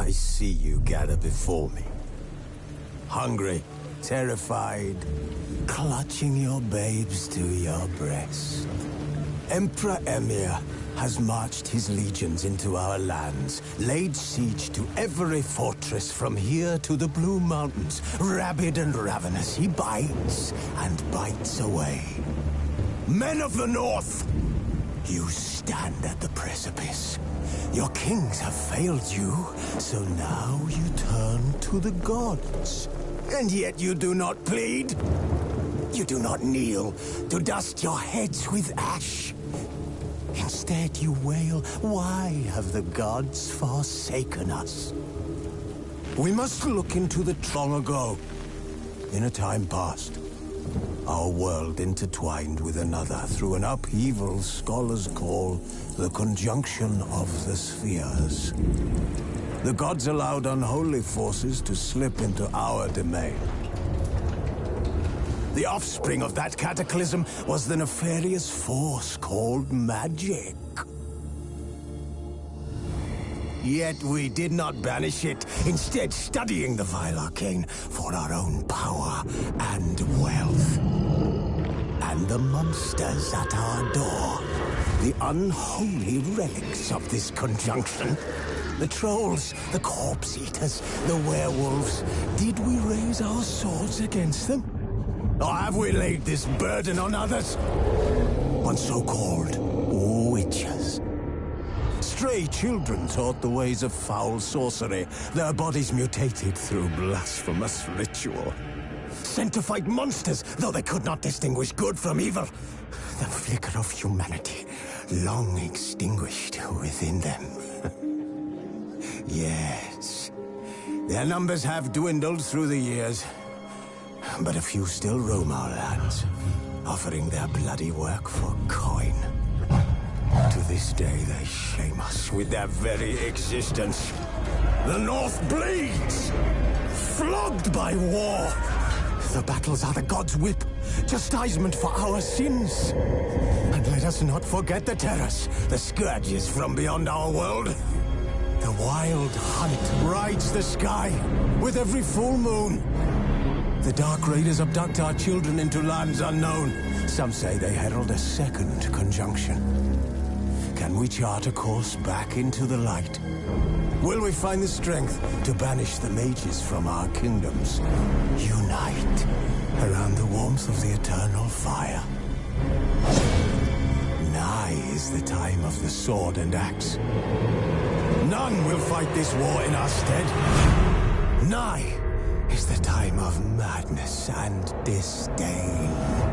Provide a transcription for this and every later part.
I see you gather before me. Hungry, terrified, clutching your babes to your breast. Emperor Emhyr has marched his legions into our lands, laid siege to every fortress from here to the Blue Mountains. Rabid and ravenous, he bites and bites away. Men of the North, you stand at the precipice. Your kings have failed you, so now you turn to the gods. And yet you do not plead. You do not kneel to dust your heads with ash. Instead you wail, why have the gods forsaken us? We must look into the long ago. In a time past, our world intertwined with another through an upheaval scholars call the conjunction of the spheres. The gods allowed unholy forces to slip into our domain. The offspring of that cataclysm was the nefarious force called magic. Yet we did not banish it, instead studying the vile arcane for our own power and wealth. And the monsters at our door, the unholy relics of this conjunction. The trolls, the corpse eaters, the werewolves. Did we raise our swords against them? Or have we laid this burden on others? On so-called witches. Stray children taught the ways of foul sorcery, their bodies mutated through blasphemous ritual. Sent to fight monsters, though they could not distinguish good from evil. The flicker of humanity, long extinguished within them. Yes, their numbers have dwindled through the years. But a few still roam our lands, offering their bloody work for coin. To this day, they shame us with their very existence. The North bleeds, flogged by war. The battles are the gods' whip, chastisement for our sins. And let us not forget the terrors, the scourges from beyond our world. The wild hunt rides the sky with every full moon. The Dark Raiders abduct our children into lands unknown. Some say they herald a second conjunction. Can we chart a course back into the light? Will we find the strength to banish the mages from our kingdoms? Unite around the warmth of the eternal fire. Nigh is the time of the sword and axe. None will fight this war in our stead. Nigh is the time of madness and disdain.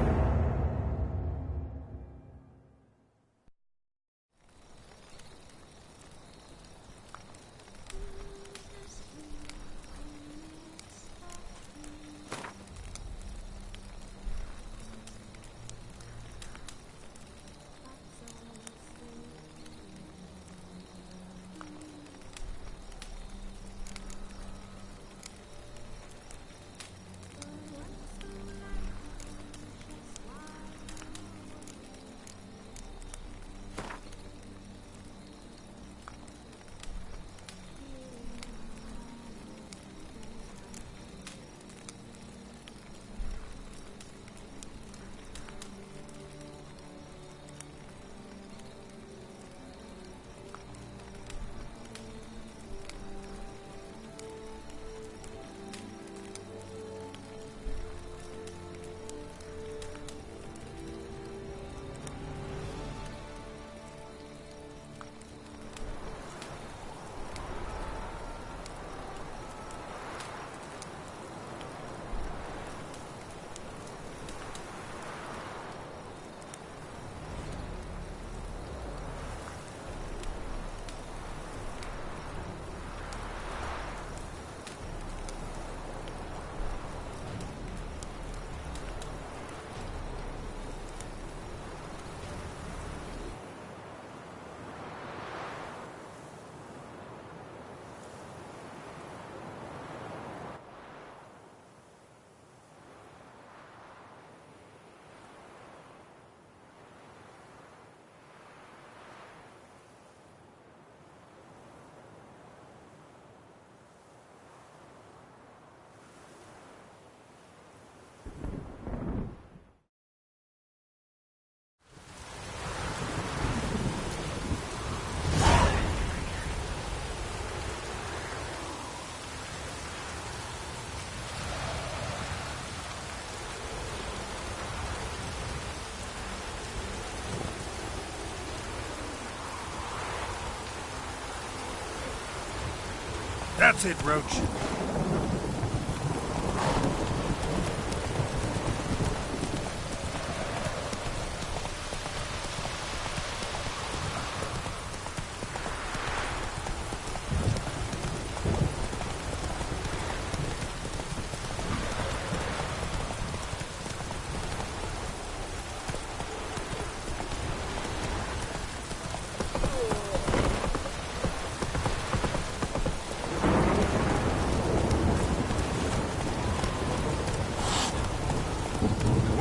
That's it, Roach.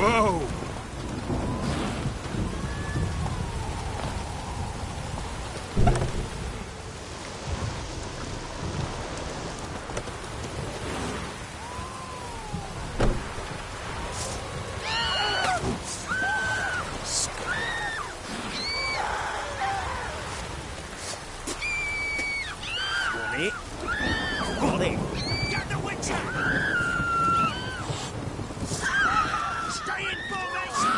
Whoa! Got it! Get the Witcher! Stay in formation!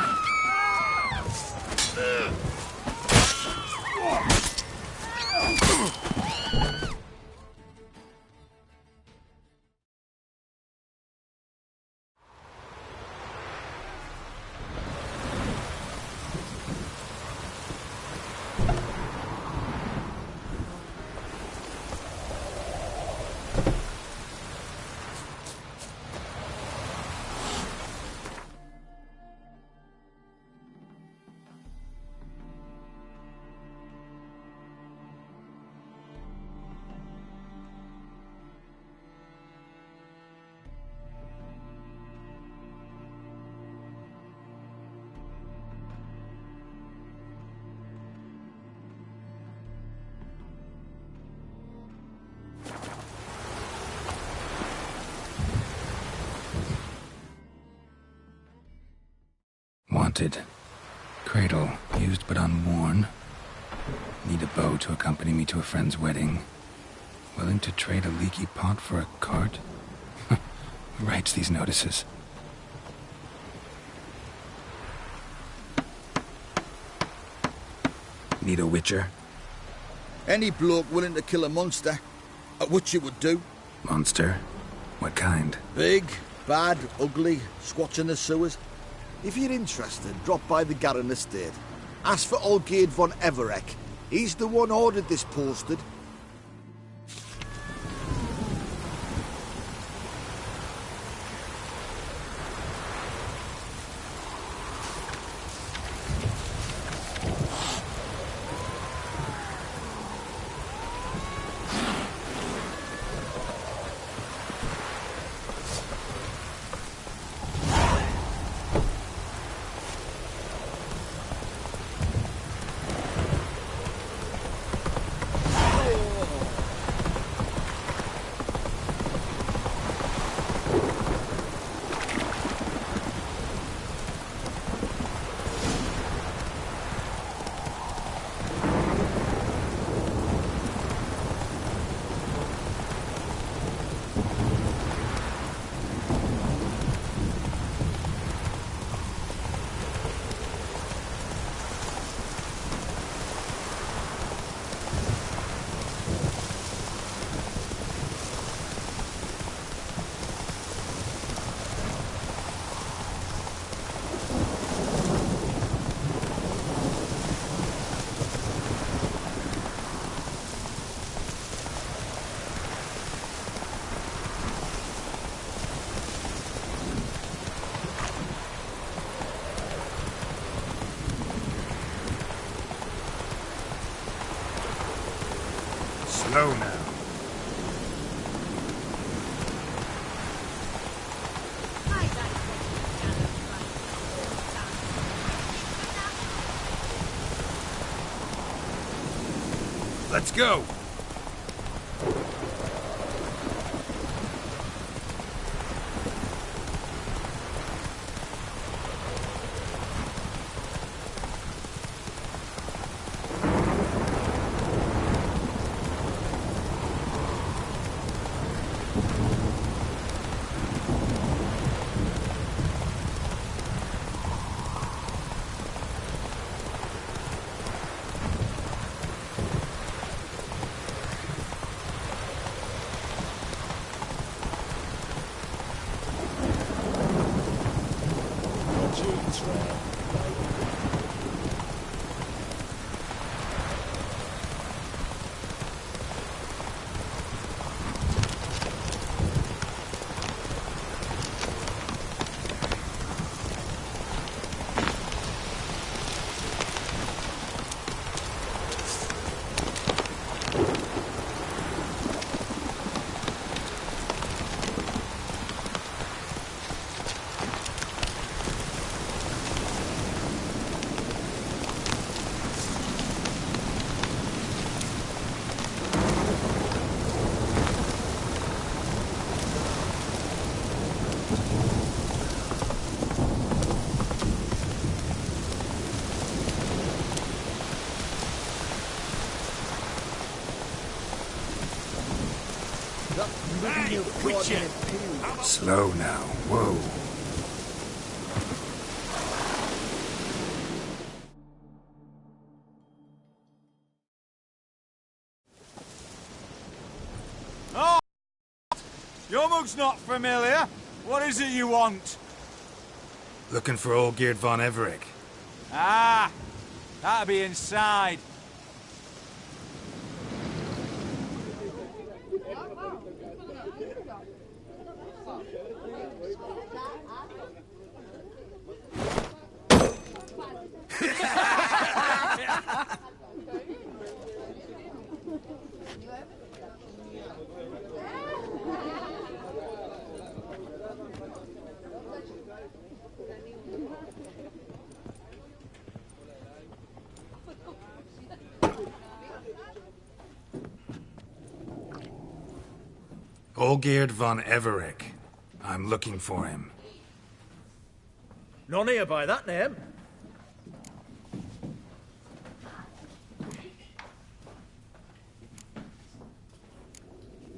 Wanted. Cradle, used but unworn. Need a bow to accompany me to a friend's wedding. Willing to trade a leaky pot for a cart? Who writes these notices? Need a witcher? Any bloke willing to kill a monster, which it would do. Monster? What kind? Big, bad, ugly, squats in the sewers. If you're interested, drop by the Garren estate. Ask for Olgierd von Everek. He's the one ordered this posted. Slow now. Let's go! Hey, Witcher! Slow now. Whoa. Oh! Your mug's not familiar. What is it you want? Looking for Olgierd von Everec. Ah! That'll be inside. Olgierd von Everec. I'm looking for him. None here by that name.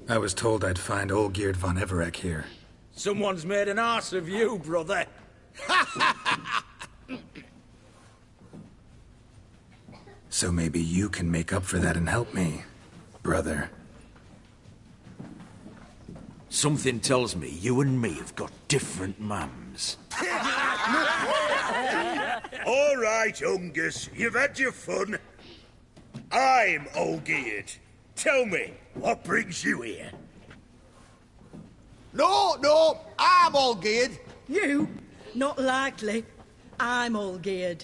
I was told I'd find Olgierd von Everec here. Someone's made an arse of you, brother. So maybe you can make up for that and help me, brother. Something tells me you and me have got different mums. All right, Ungus, you've had your fun. I'm Olgierd. Tell me, what brings you here? No, I'm all geared. You? Not likely. I'm all geared.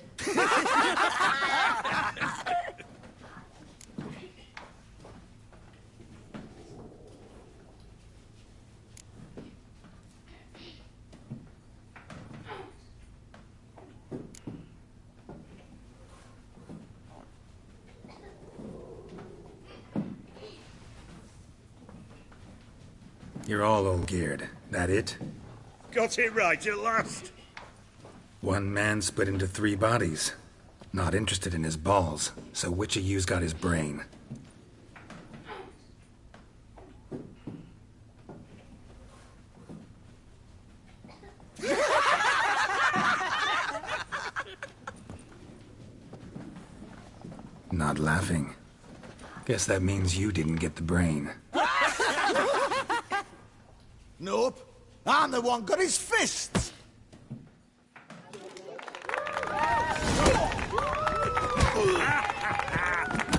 You're all Olgierd. That it? Got it right at last. One man split into 3 bodies. Not interested in his balls, so which of you's got his brain? Not laughing. Guess that means you didn't get the brain. Nope. I'm the one got his fists.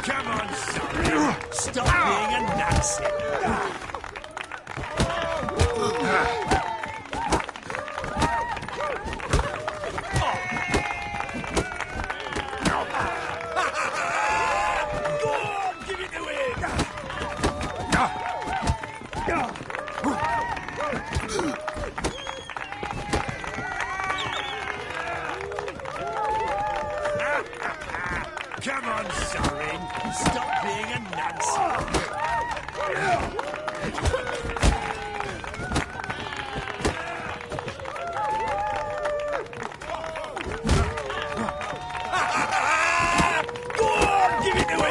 Come on, sorry. Stop being a Nazi. Go on, give it to him. Come on, Sorin. Stop being a Nazi. Go on, give it to him.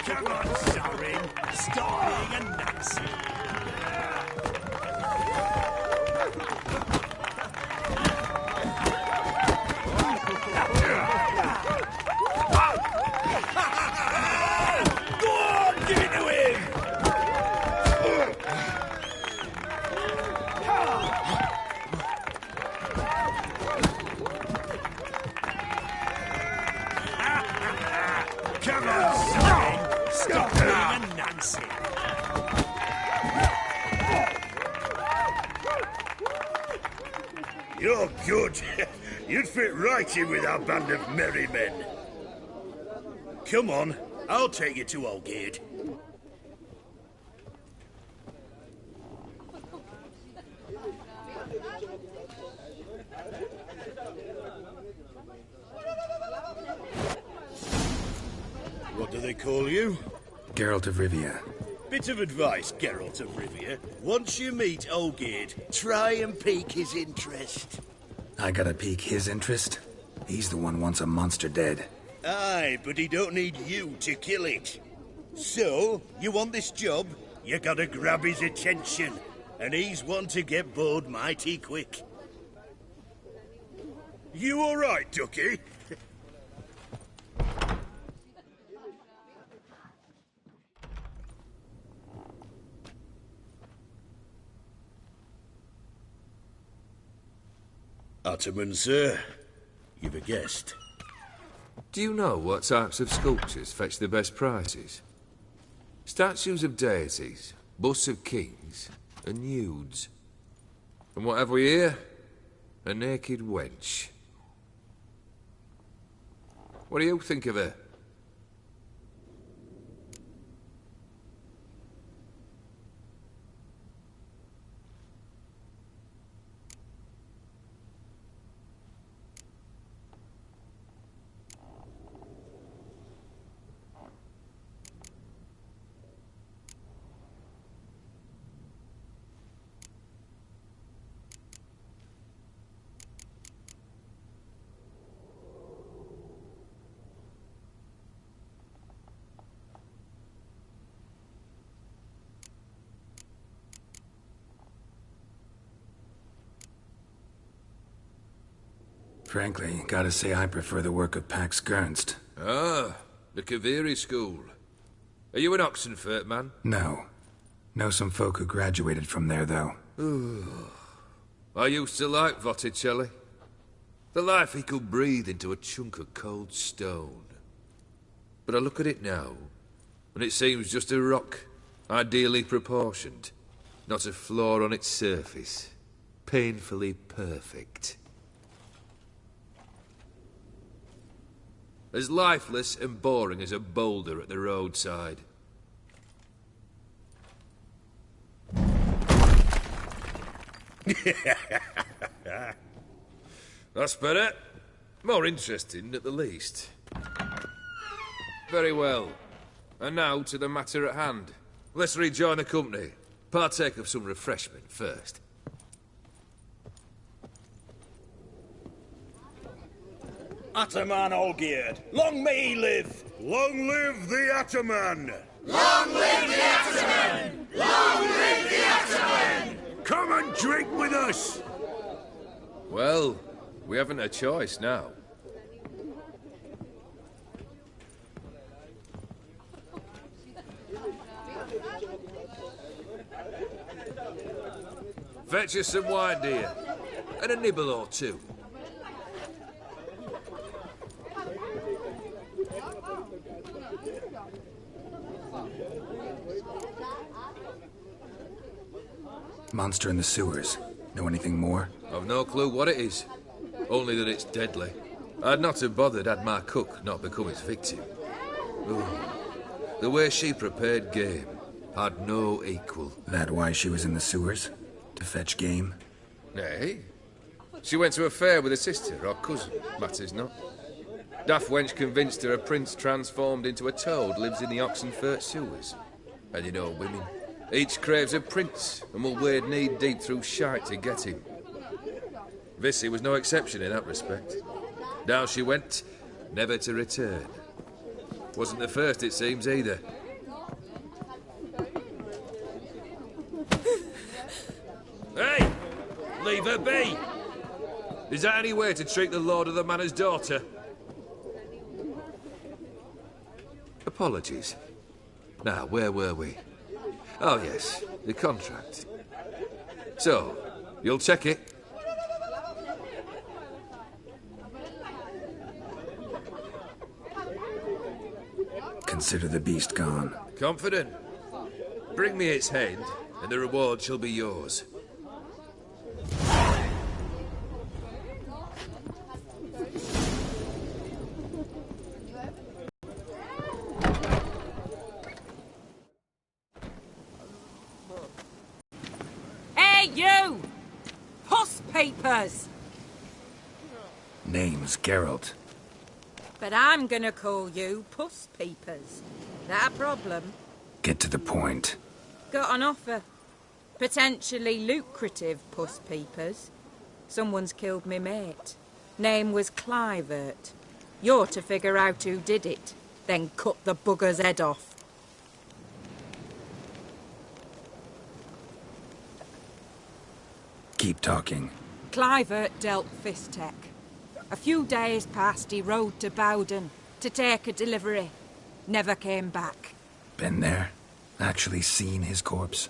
Come on, Sorin. Stop being a Nazi. dancing. You're good. You'd fit right in with our band of merry men. Come on, I'll take you to Olgate. What do they call you? Geralt of Rivia. Bit of advice, Geralt of Rivia. Once you meet Olgate, try and pique his interest. I gotta pique his interest? He's the one wants a monster dead. Aye, but he don't need you to kill it. So, you want this job? You gotta grab his attention. And he's one to get bored mighty quick. You alright, Ducky? Ottoman, sir. You've a guest. Do you know what types of sculptures fetch the best prizes? Statues of deities, busts of kings, and nudes. And what have we here? A naked wench. What do you think of her? Frankly, gotta say I prefer the work of Pax Gernst. Ah, the Kaviri school. Are you an Oxenfurt man? No. Know some folk who graduated from there, though. I used to like Botticelli. The life he could breathe into a chunk of cold stone. But I look at it now, and it seems just a rock, ideally proportioned. Not a flaw on its surface. Painfully perfect. As lifeless and boring as a boulder at the roadside. That's better. More interesting, at the least. Very well. And now to the matter at hand. Let's rejoin the company. Partake of some refreshment first. Ataman Olgierd, long may he live! Long live the Ataman! Long live the Ataman! Long live the Ataman! Come and drink with us! Well, we haven't a choice now. Fetch us some wine, dear. And a nibble or two. Monster in the sewers. Know anything more? I've no clue what it is. Only that it's deadly. I'd not have bothered had my cook not become its victim. Ooh. The way she prepared game had no equal. That why she was in the sewers? To fetch game? Nay. She went to a fair with a sister or cousin, matters not. Daft wench convinced her a prince transformed into a toad lives in the Oxenfurt sewers. And you know women. Each craves a prince and will wade knee-deep through shite to get him. Vissy was no exception in that respect. Down she went, never to return. Wasn't the first, it seems, either. Hey! Leave her be! Is that any way to treat the lord of the manor's daughter? Apologies. Now, where were we? Oh, yes, the contract. So, you'll check it? Consider the beast gone. Confident? Bring me its head, and the reward shall be yours. Hey, you! Puss papers! Name's Geralt. But I'm gonna call you Puss Peepers. That a problem? Get to the point. Got an offer. Potentially lucrative Puss Peepers. Someone's killed me mate. Name was Clivert. You're to figure out who did it, then cut the bugger's head off. Keep talking. Clivert dealt Fistech. A few days past, he rode to Bowden to take a delivery. Never came back. Been there? Actually seen his corpse?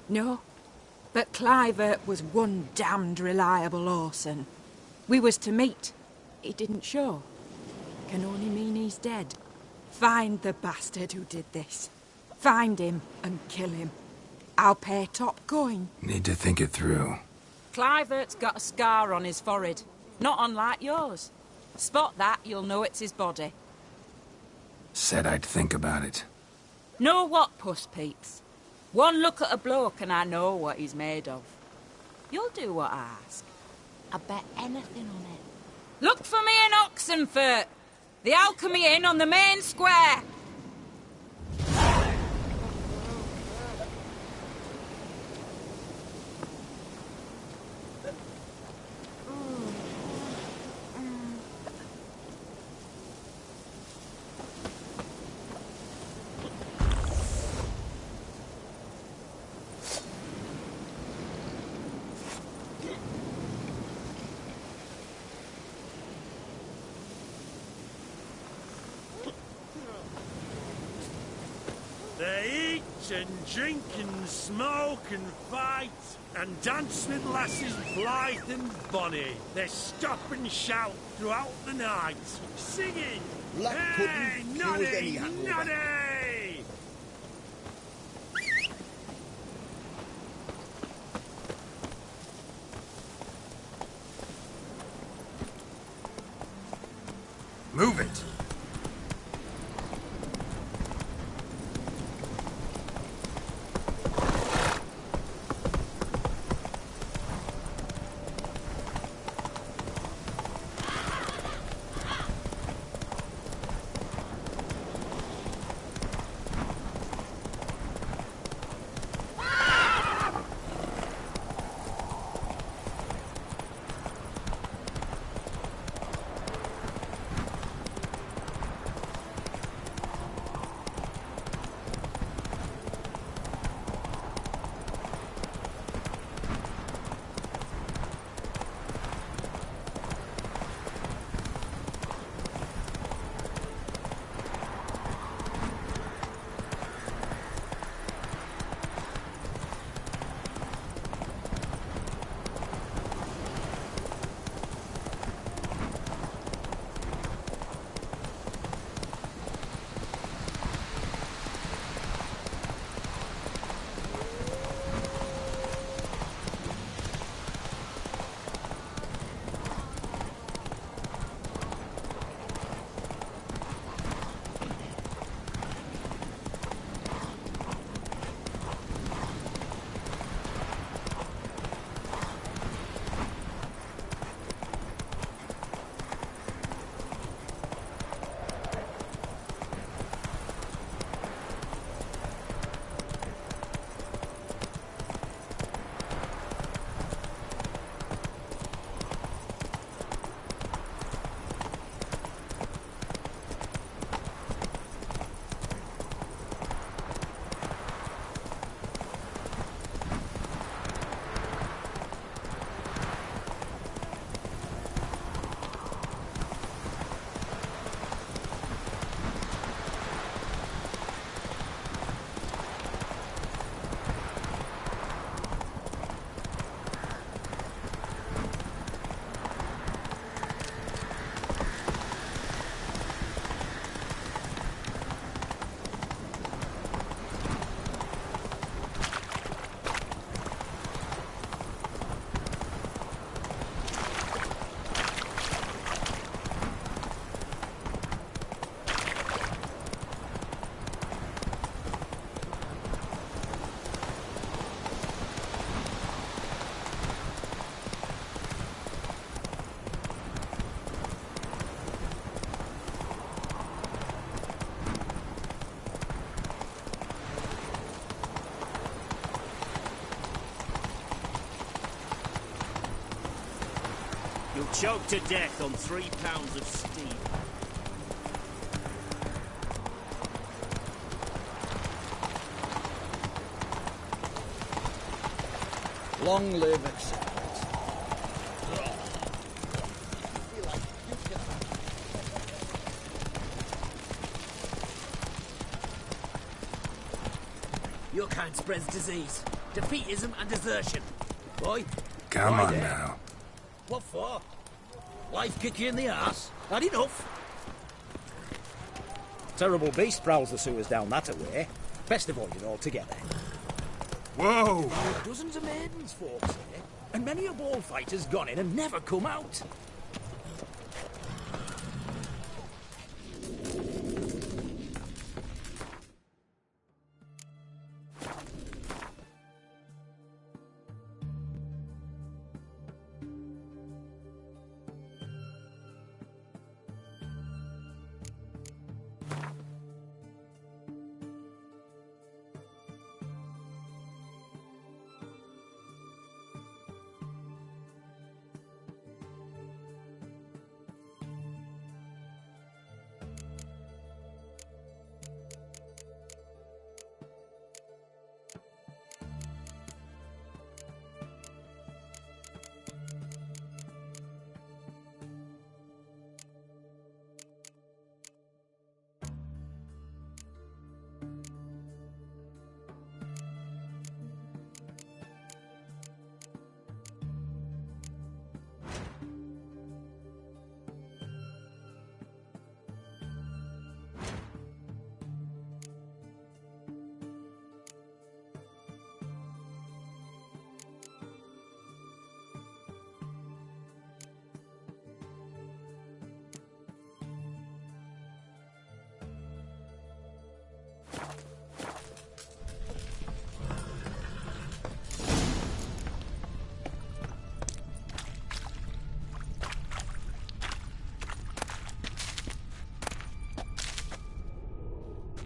No, but Clivert was one damned reliable Orson. We was to meet. He didn't show. Can only mean he's dead. Find the bastard who did this. Find him and kill him. I'll pay top coin. Need to think it through. Clivert's got a scar on his forehead. Not unlike yours. Spot that, you'll know it's his body. Said I'd think about it. Know what, Puss Peeps? One look at a bloke and I know what he's made of. You'll do what I ask. I bet anything on it. Look for me in Oxenfurt. The Alchemy Inn on the main square. They eat and drink and smoke and fight and dance with lasses blithe and bonny. They stop and shout throughout the night, singing, Black "Hey, pudding cures any noddy, hangover." noddy!" Move it! choked to death on 3 pounds of steam. Long live acceptance. Your kind spreads disease, defeatism and desertion. Boy, Come right on there. now. What for? Life kick you in the arse? Had enough? Terrible beast prowls the sewers down that way. Best avoided altogether. Whoa! Dozens of maidens, folks say, and many a ball fighter's gone in and never come out.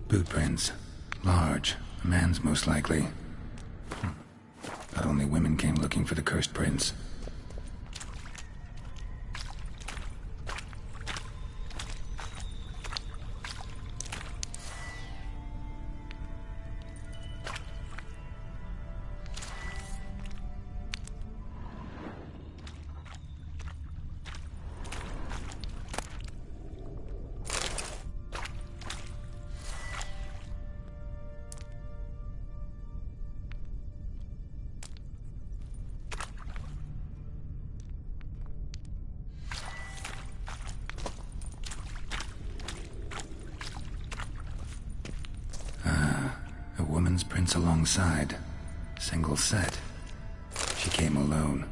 Boot prints. Large. A man's most likely. But only women came looking for the cursed prince. Woman's prints alongside. Single set. She came alone.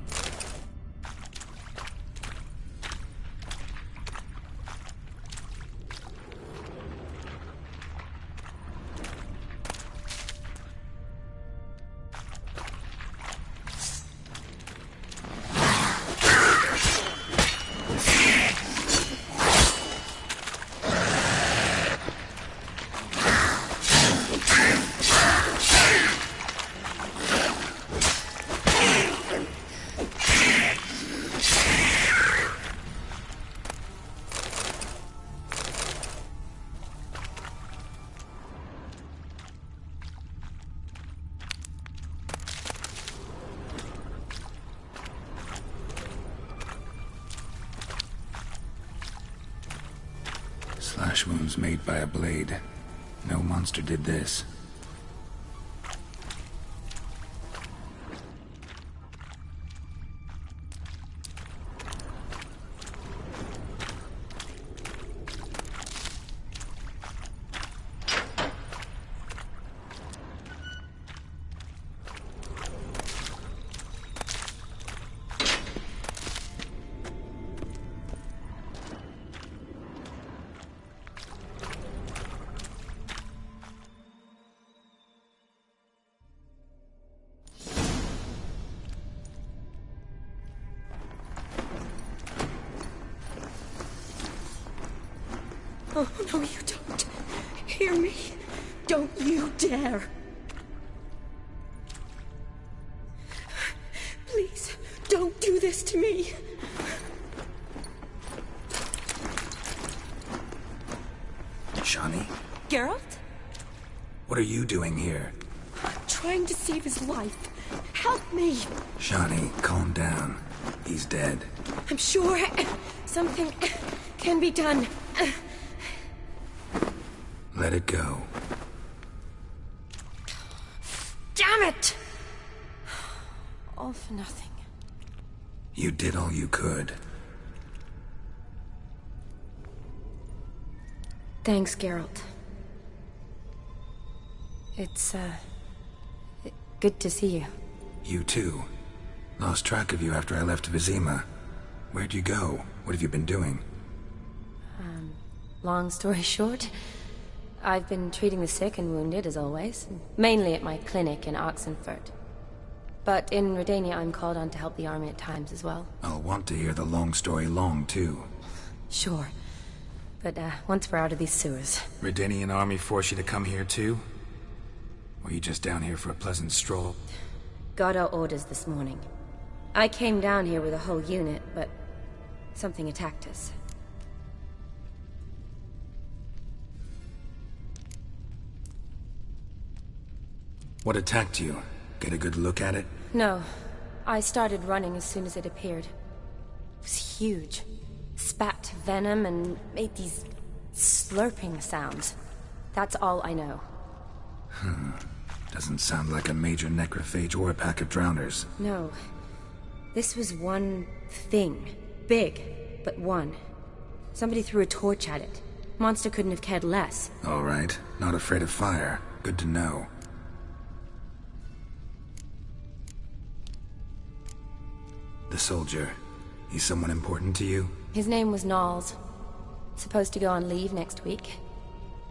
Slash wounds made by a blade. No monster did this. Oh, no, you don't. Hear me. Don't you dare. Please, don't do this to me. Shani? Geralt? What are you doing here? Trying to save his life. Help me! Shani, calm down. He's dead. I'm sure something can be done. Let it go. Damn it! All for nothing. You did all you could. Thanks, Geralt. It's, good to see you. You too. Lost track of you after I left Vizima. Where'd you go? What have you been doing? Long story short, I've been treating the sick and wounded, as always. Mainly at my clinic in Oxenfurt. But in Redania, I'm called on to help the army at times as well. I'll want to hear the long story long, too. Sure. But, once we're out of these sewers... Redanian army force you to come here, too? Or are you just down here for a pleasant stroll? Got our orders this morning. I came down here with a whole unit, but... something attacked us. What attacked you? Get a good look at it? No. I started running as soon as it appeared. It was huge. Spat venom and made these slurping sounds. That's all I know. Doesn't sound like a major necrophage or a pack of drowners. No. This was one thing. Big, but one. Somebody threw a torch at it. Monster couldn't have cared less. All right. Not afraid of fire. Good to know. The soldier. He's someone important to you? His name was Knowles. Supposed to go on leave next week.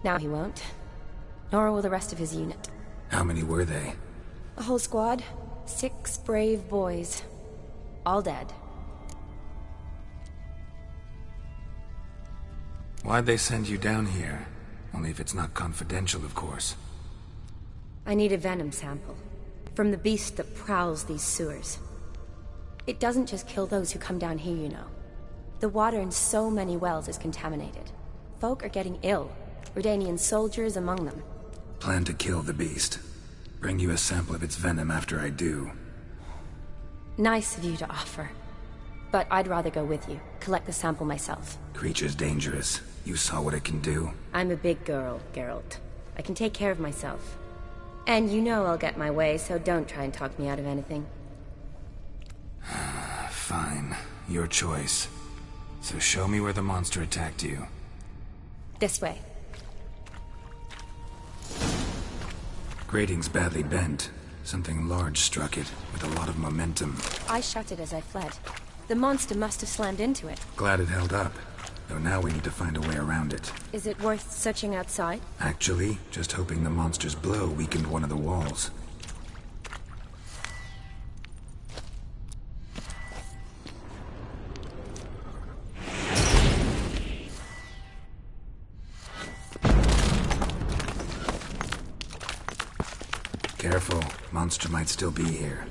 Now he won't. Nor will the rest of his unit. How many were they? A whole squad. 6 brave boys. All dead. Why'd they send you down here? Only if it's not confidential, of course. I need a venom sample. From the beast that prowls these sewers. It doesn't just kill those who come down here, you know. The water in so many wells is contaminated. Folk are getting ill. Redanian soldiers among them. Plan to kill the beast. Bring you a sample of its venom after I do. Nice of you to offer. But I'd rather go with you. Collect the sample myself. Creature's dangerous. You saw what it can do. I'm a big girl, Geralt. I can take care of myself. And you know I'll get my way, so don't try and talk me out of anything. Fine. Your choice. So show me where the monster attacked you. This way. Grating's badly bent. Something large struck it, with a lot of momentum. I shut it as I fled. The monster must have slammed into it. Glad it held up. Though now we need to find a way around it. Is it worth searching outside? Actually, just hoping the monster's blow weakened one of the walls. Careful, monster might still be here.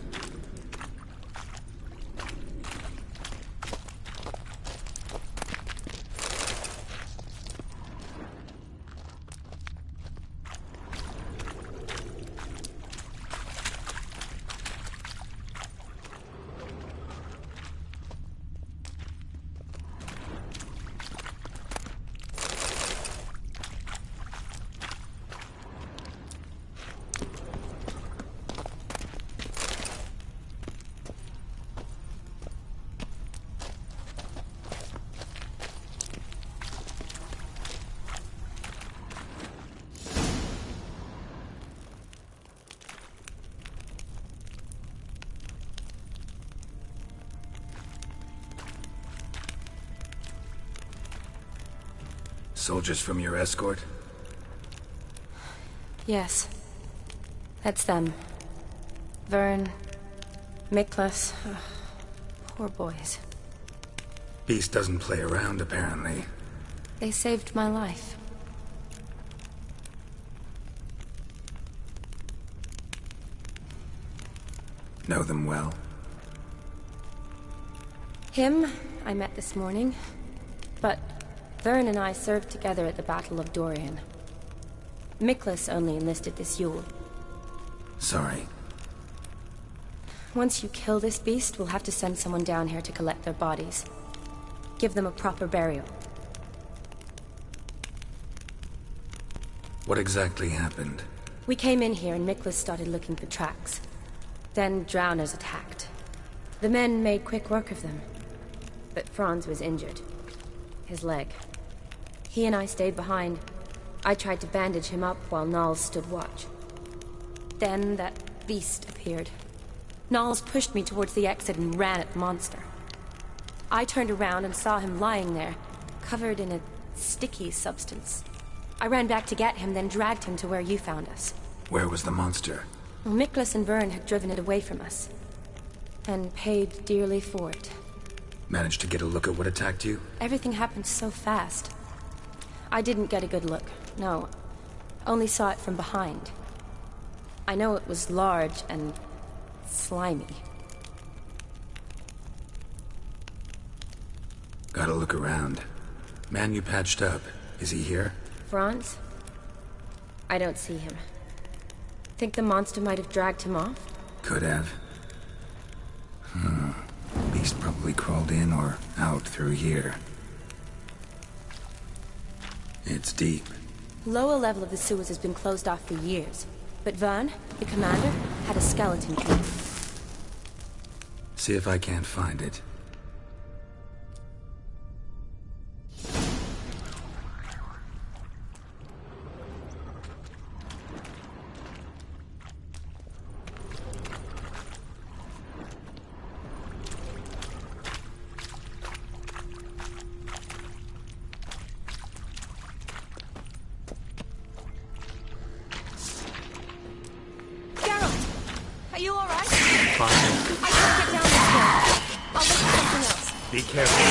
Soldiers from your escort? Yes. That's them. Vern, Miklas. Poor boys. Beast doesn't play around, apparently. They saved my life. Know them well? Him, I met this morning. But Vern and I served together at the Battle of Dorian. Miklas only enlisted this Yule. Sorry. Once you kill this beast, we'll have to send someone down here to collect their bodies. Give them a proper burial. What exactly happened? We came in here and Miklas started looking for tracks. Then drowners attacked. The men made quick work of them. But Franz was injured. His leg. He and I stayed behind. I tried to bandage him up while Nals stood watch. Then that beast appeared. Nals pushed me towards the exit and ran at the monster. I turned around and saw him lying there, covered in a sticky substance. I ran back to get him, then dragged him to where you found us. Where was the monster? Well, Miklas and Vern had driven it away from us. And paid dearly for it. Managed to get a look at what attacked you? Everything happened so fast. I didn't get a good look, no. Only saw it from behind. I know it was large and slimy. Gotta look around. Man you patched up, is he here? Franz? I don't see him. Think the monster might have dragged him off? Could have. Beast probably crawled in or out through here. It's deep. Lower level of the sewers has been closed off for years. But Vern, the commander, had a skeleton key. See if I can't find it. Are you alright? Fine. I can't get down this way. I'll look for something else. Be careful.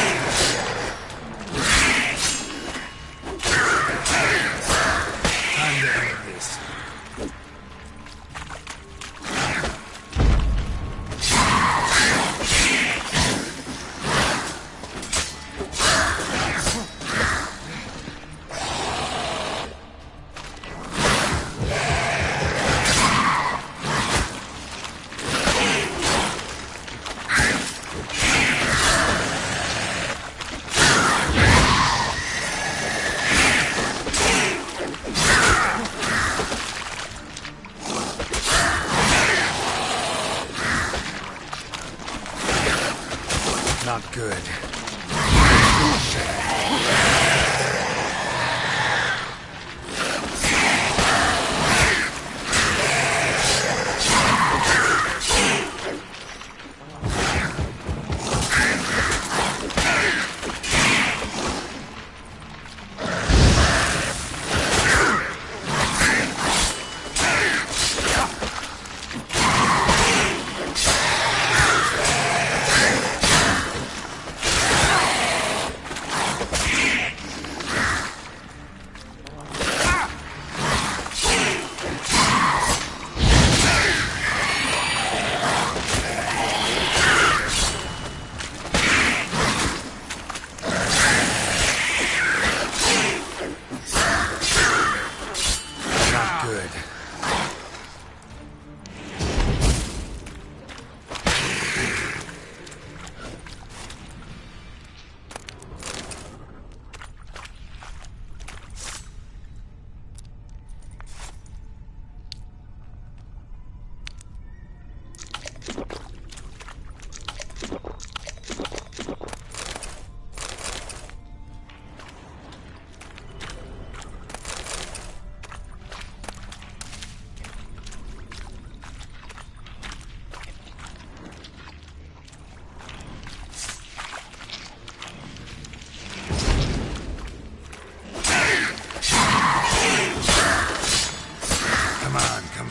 Time to end this. Not good.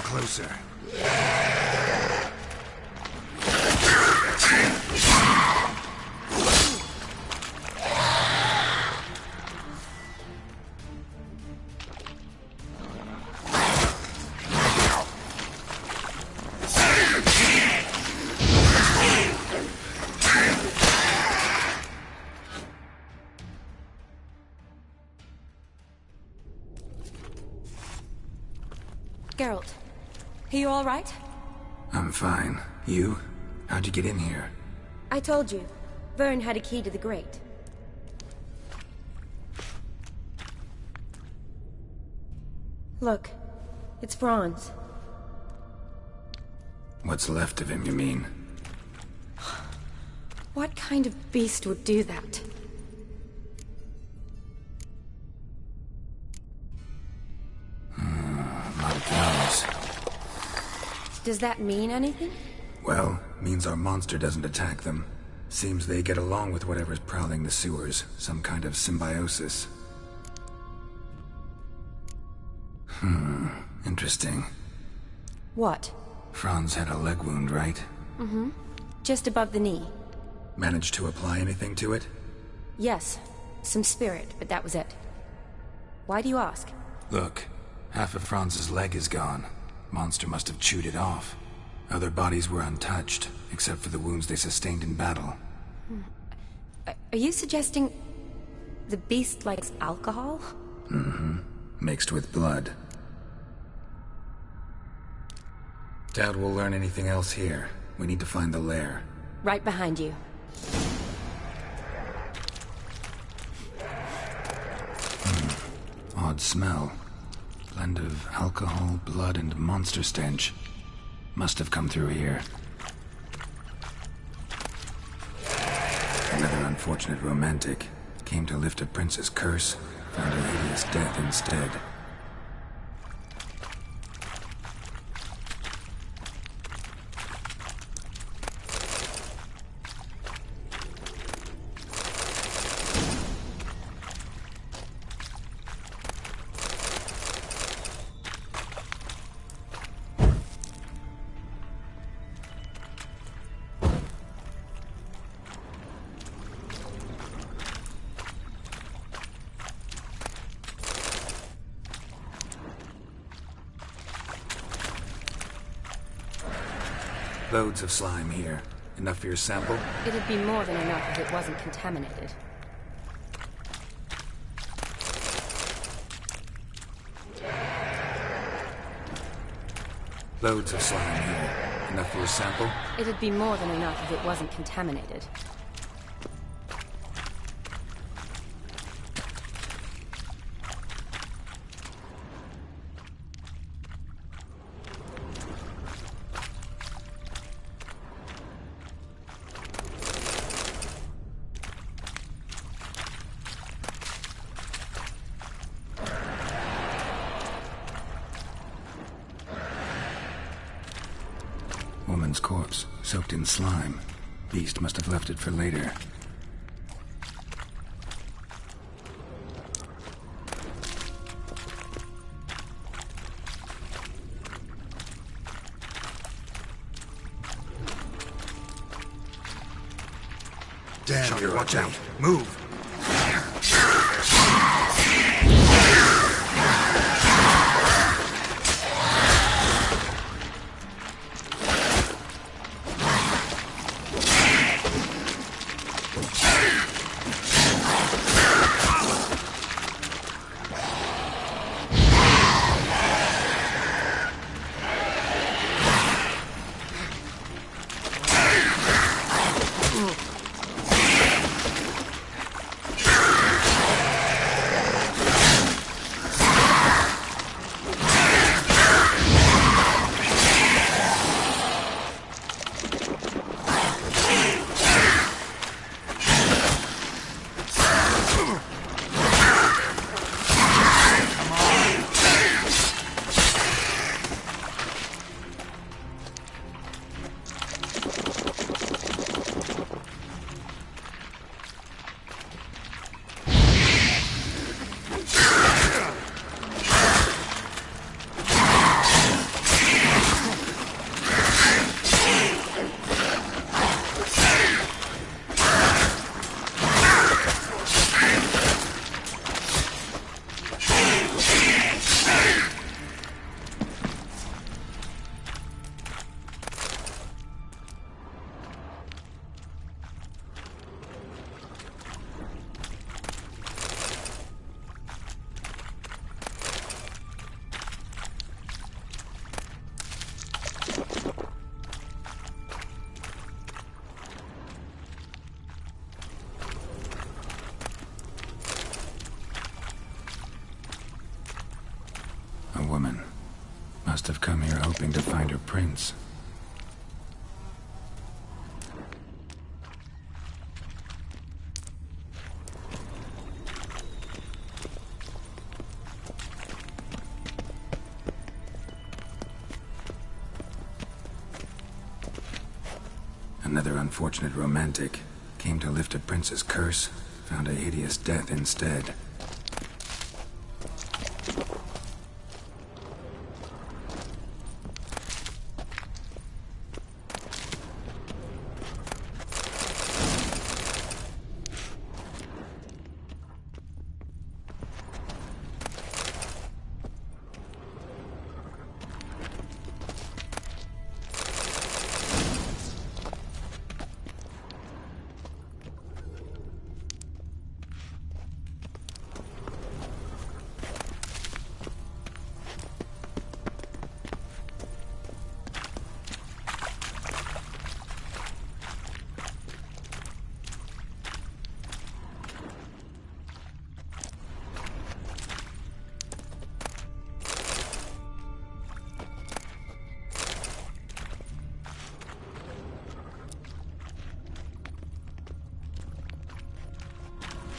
Closer. Geralt, are you all right? I'm fine. You? How'd you get in here? I told you. Vern had a key to the grate. Look, it's Franz. What's left of him, you mean? What kind of beast would do that? Like knows. Does that mean anything? Well, means our monster doesn't attack them. Seems they get along with whatever's prowling the sewers. Some kind of symbiosis. Interesting. What? Franz had a leg wound, right? Mm-hmm. Just above the knee. Managed to apply anything to it? Yes. Some spirit, but that was it. Why do you ask? Look, half of Franz's leg is gone. Monster must have chewed it off. Other bodies were untouched, except for the wounds they sustained in battle. Are you suggesting the beast likes alcohol? Mm-hmm. Mixed with blood. Doubt we'll learn anything else here. We need to find the lair. Right behind you. Odd smell. Blend of alcohol, blood, and monster stench. Must have come through here. Another unfortunate romantic. Came to lift a prince's curse, found a hideous death instead. Loads of slime here. Enough for your sample? It'd be more than enough if it wasn't contaminated. Loads of slime here. Enough for your sample? It'd be more than enough if it wasn't contaminated. Woman's corpse, soaked in slime. Beast must have left it for later. Damn, you watch out. Move. woman. Must have come here hoping to find her prince. Another unfortunate romantic. Came to lift a prince's curse, found a hideous death instead.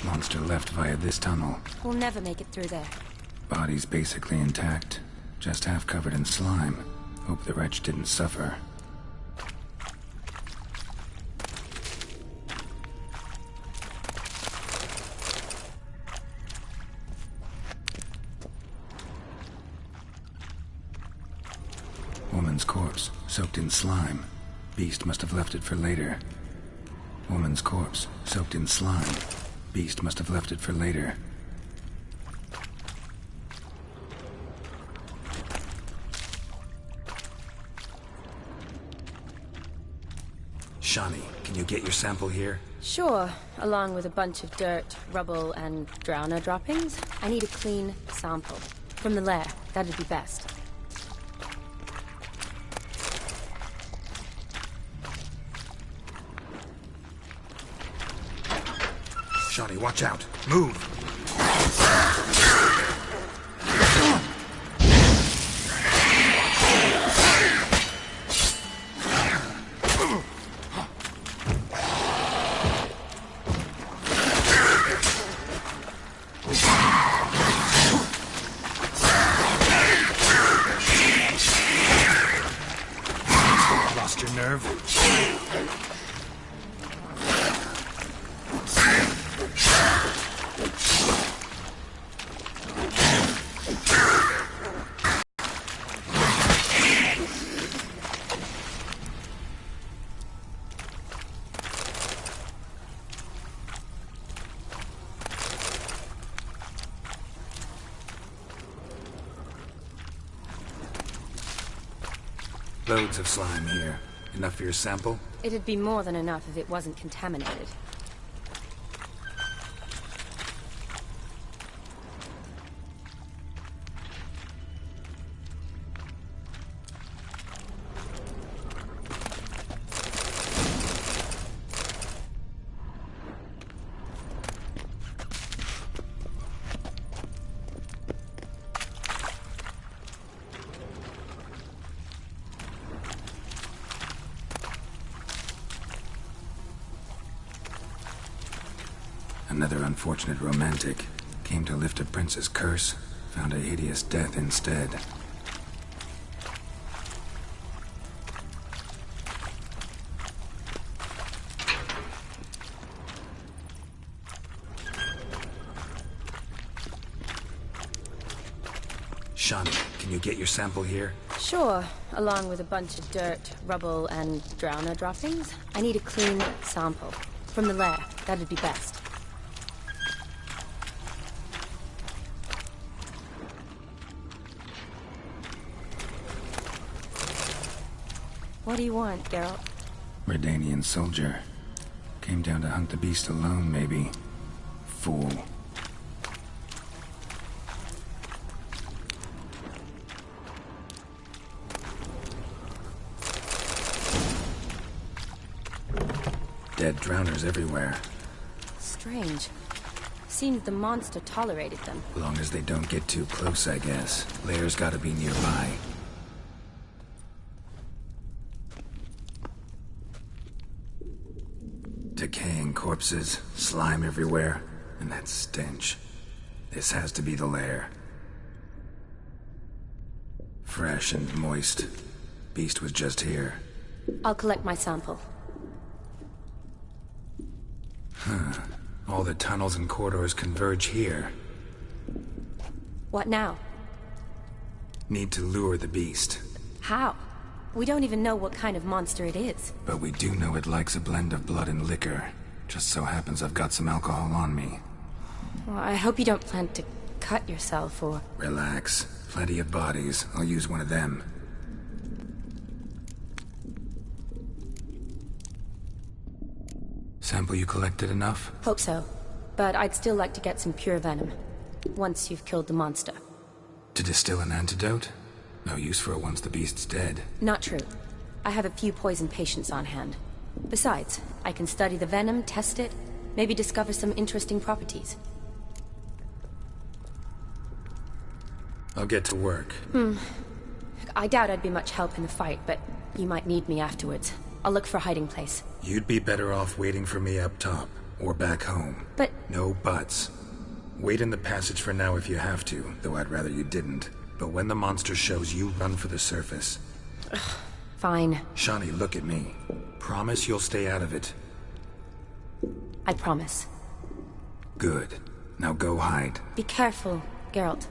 Monster left via this tunnel. We'll never make it through there. Body's basically intact, just half covered in slime. Hope the wretch didn't suffer. Woman's corpse, soaked in slime. Beast must have left it for later. Woman's corpse, soaked in slime. Beast must have left it for later. Shani, can you get your sample here? Sure, along with a bunch of dirt, rubble, and drowner droppings. I need a clean sample. From the lair, that'd be best. Shani, watch out. Move. Lost your nerve? Loads of slime here. Enough for your sample? It'd be more than enough if it wasn't contaminated. Another unfortunate romantic. Came to lift a prince's curse, found a hideous death instead. Shani, can you get your sample here? Sure, along with a bunch of dirt, rubble, and drowner droppings. I need a clean sample. From the lair, that'd be best. What do you want, Geralt? Redanian soldier. Came down to hunt the beast alone, maybe. Fool. Dead drowners everywhere. Strange. seems the monster tolerated them. Long as they don't get too close, I guess. Lair's gotta be nearby. Decaying corpses, slime everywhere, and that stench. This has to be the lair. Fresh and moist. Beast was just here. I'll collect my sample. Huh. All the tunnels and corridors converge here. What now? Need to lure the beast. How? We don't even know what kind of monster it is. But we do know it likes a blend of blood and liquor. Just so happens I've got some alcohol on me. Well, I hope you don't plan to cut yourself or... Relax. Plenty of bodies. I'll use one of them. Sample you collected enough? Hope so. But I'd still like to get some pure venom. Once you've killed the monster. To distill an antidote? No use for it once the beast's dead. Not true. I have a few poison patients on hand. Besides, I can study the venom, test it, maybe discover some interesting properties. I'll get to work. I doubt I'd be much help in the fight, but you might need me afterwards. I'll look for a hiding place. You'd be better off waiting for me up top, or back home. But... No buts. Wait in the passage for now if you have to, though I'd rather you didn't. But when the monster shows, you run for the surface. Fine. Shani, look at me. Promise you'll stay out of it. I promise. Good. Now go hide. Be careful, Geralt.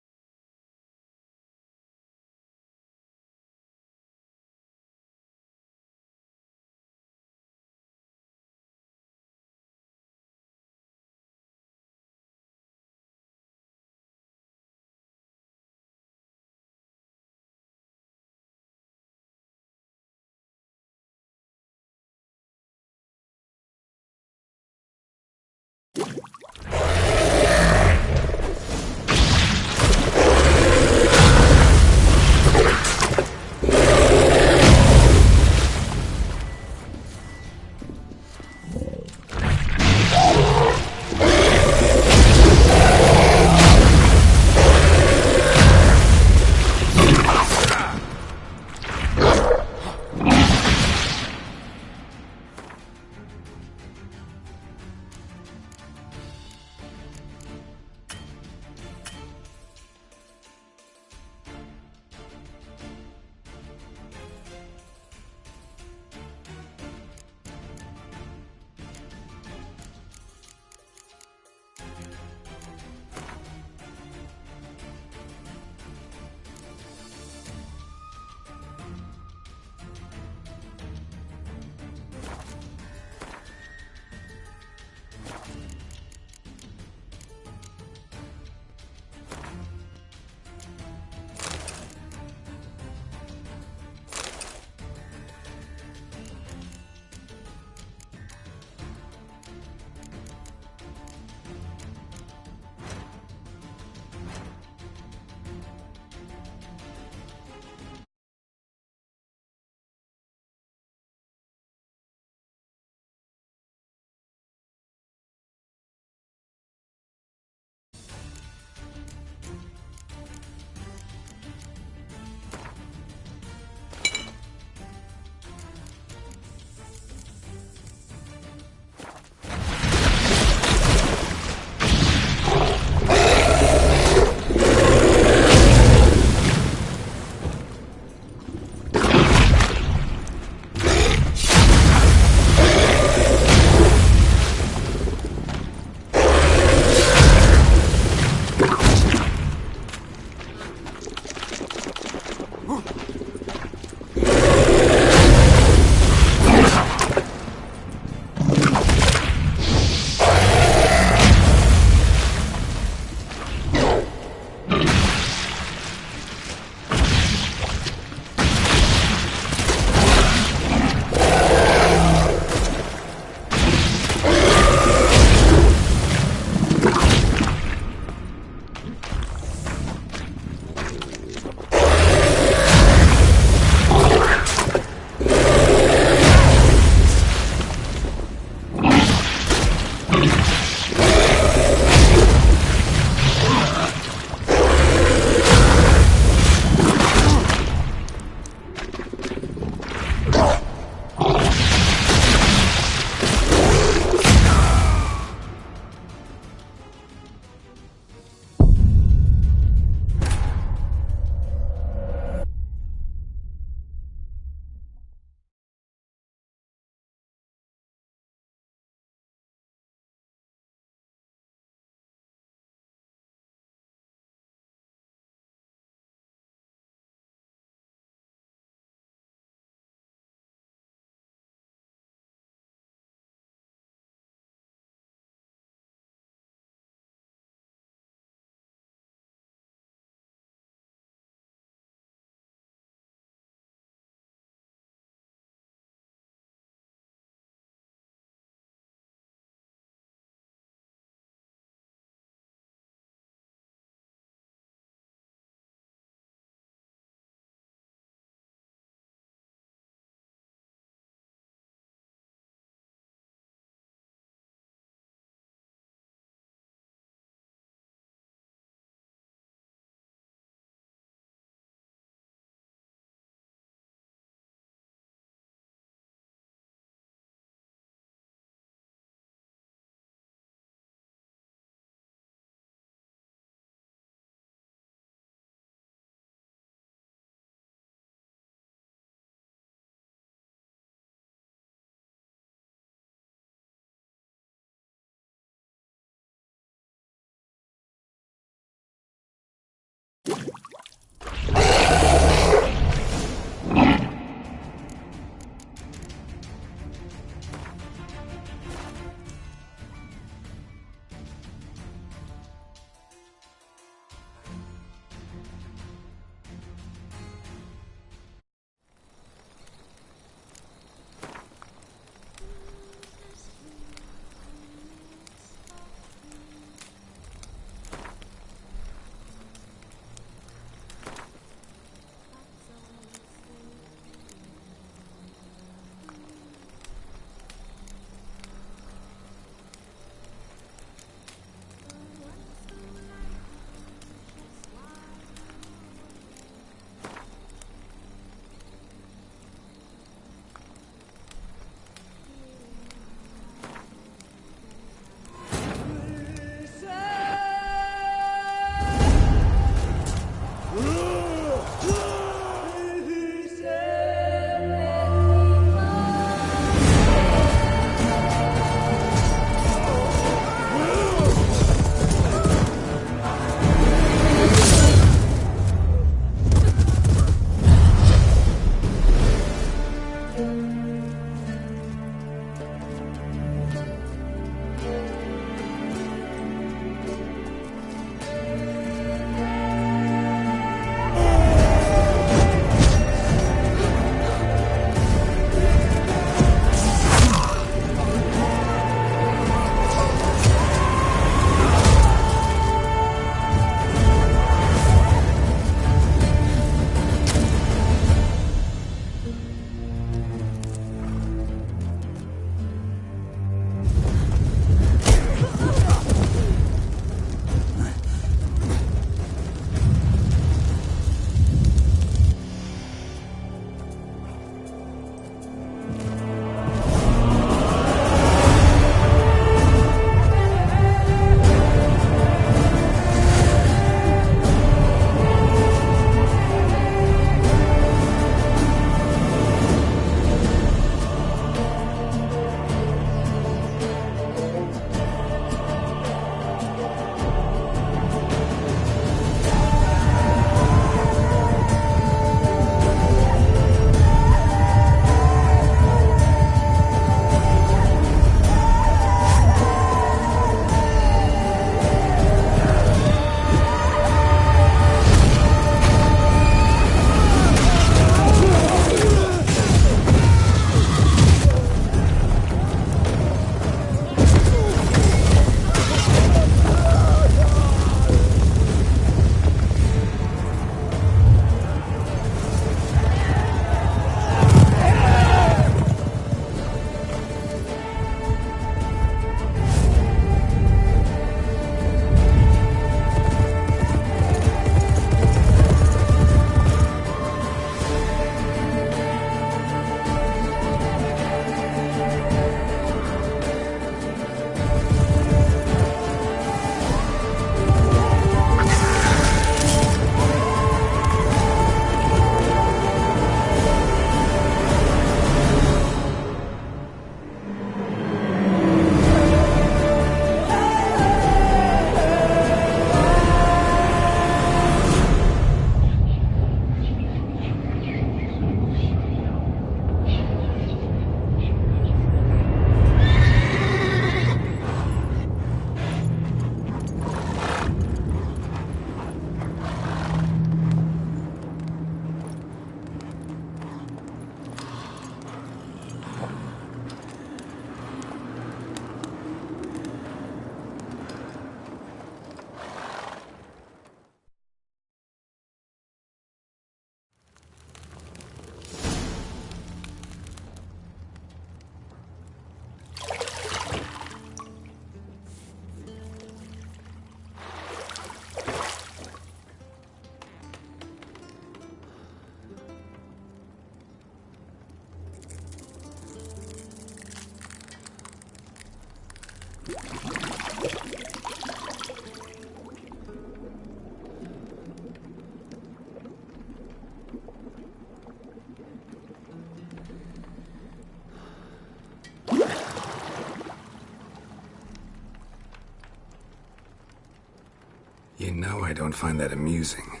You know I don't find that amusing.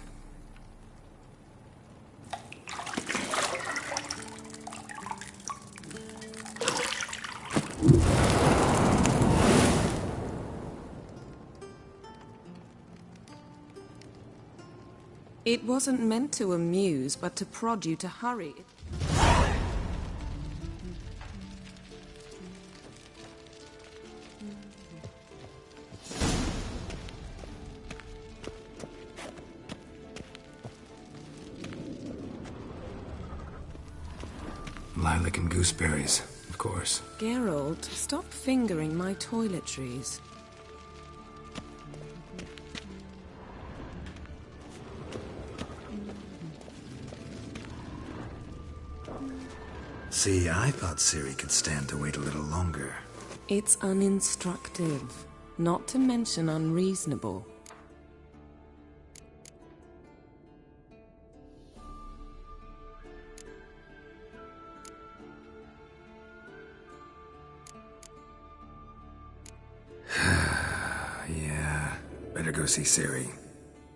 It wasn't meant to amuse, but to prod you to hurry. Lilac and gooseberries, of course. Geralt, stop fingering my toiletries. See, I thought Ciri could stand to wait a little longer. It's uninstructive, not to mention unreasonable. Yeah, better go see Ciri.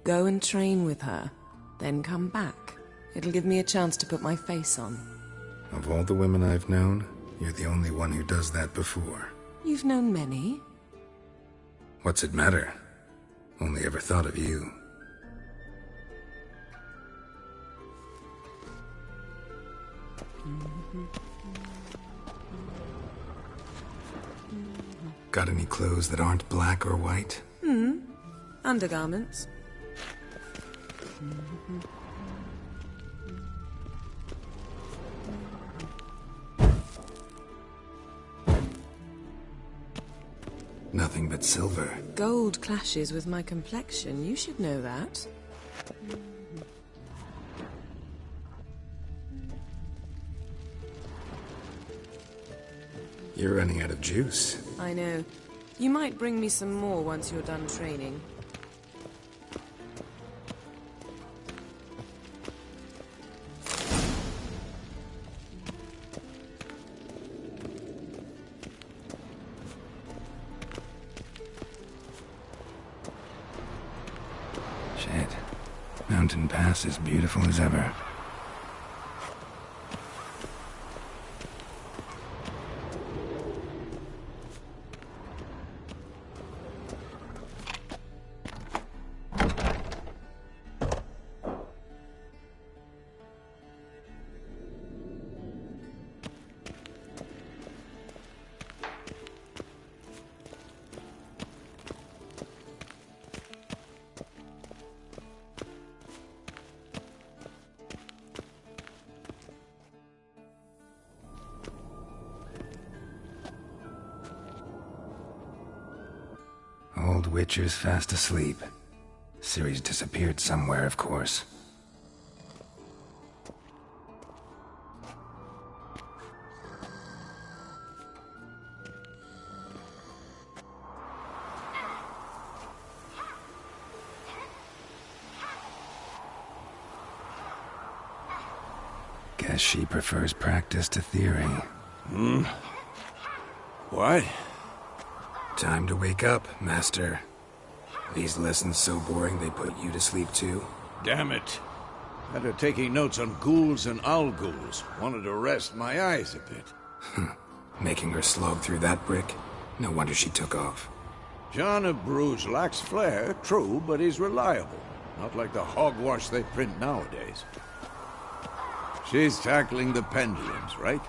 Go and train with her, then come back. It'll give me a chance to put my face on. Of all the women I've known, you're the only one who does that before. You've known many. What's it matter? Only ever thought of you. Got any clothes that aren't black or white? Undergarments. Nothing but silver. Gold clashes with my complexion. You should know that. You're running out of juice. I know. You might bring me some more once you're done training. Shit. Mountain Pass is beautiful as ever. Old Witcher's fast asleep. Ciri's disappeared somewhere, of course. Guess she prefers practice to theory. What? Time to wake up, Master. These lessons so boring they put you to sleep too? Damn it. After taking notes on ghouls and owl-ghouls, wanted to rest my eyes a bit. Making her slog through that brick? No wonder she took off. John of Bruges lacks flair, true, but he's reliable. Not like the hogwash they print nowadays. She's tackling the pendulums, right?